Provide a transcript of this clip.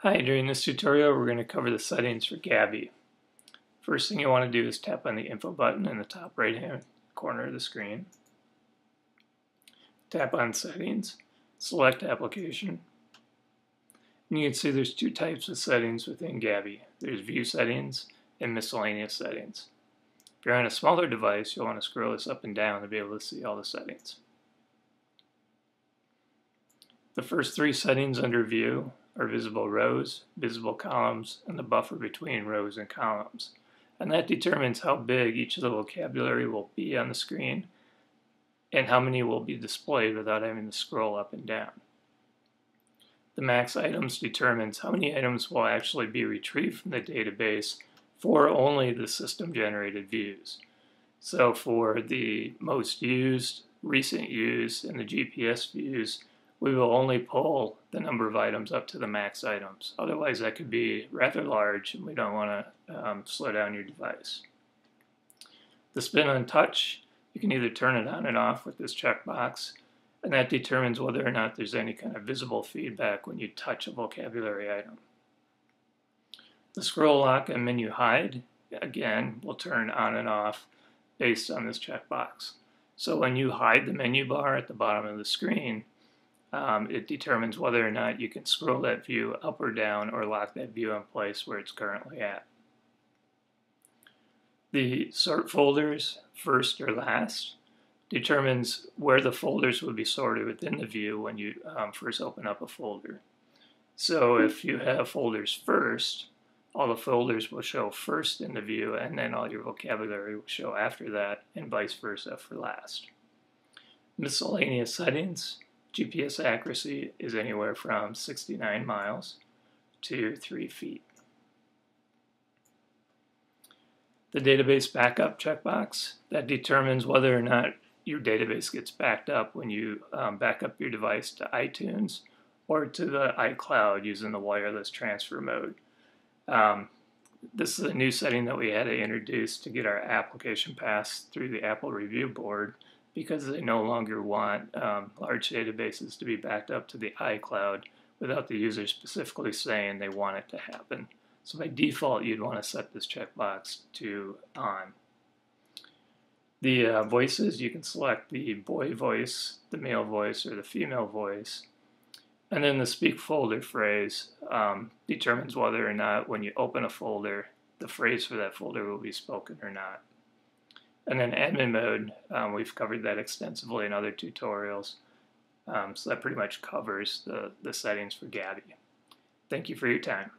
Hi, during this tutorial we're going to cover the settings for Gabby. First thing you want to do is tap on the info button in the top right hand corner of the screen. Tap on settings, select application, and you can see there's two types of settings within Gabby. There's view settings and miscellaneous settings. If you're on a smaller device, you'll want to scroll this up and down to be able to see all the settings. The first three settings under view are visible rows, visible columns, and the buffer between rows and columns. And that determines how big each of the vocabulary will be on the screen and how many will be displayed without having to scroll up and down. The max items determines how many items will actually be retrieved from the database for only the system-generated views. So for the most used, recent use, and the GPS views, we will only pull the number of items up to the max items. Otherwise, that could be rather large, and we don't want to slow down your device. The spin on touch, you can either turn it on and off with this checkbox, and that determines whether or not there's any kind of visible feedback when you touch a vocabulary item. The scroll lock and menu hide, again, will turn on and off based on this checkbox. So when you hide the menu bar at the bottom of the screen, it determines whether or not you can scroll that view up or down or lock that view in place where it's currently at. The sort folders first or last determines where the folders will be sorted within the view when you first open up a folder. So if you have folders first, all the folders will show first in the view, and then all your vocabulary will show after that, and vice versa for last. Miscellaneous settings. GPS accuracy is anywhere from 69 miles to 3 feet. The database backup checkbox, that determines whether or not your database gets backed up when you back up your device to iTunes or to the iCloud using the wireless transfer mode. This is a new setting that we had to introduce to get our application passed through the Apple Review Board, because they no longer want large databases to be backed up to the iCloud without the user specifically saying they want it to happen. So by default, you'd want to set this checkbox to on. The voices, you can select the boy voice, the male voice, or the female voice. And then the speak folder phrase determines whether or not when you open a folder, the phrase for that folder will be spoken or not. And then admin mode, we've covered that extensively in other tutorials. So that pretty much covers the settings for Gabby. Thank you for your time.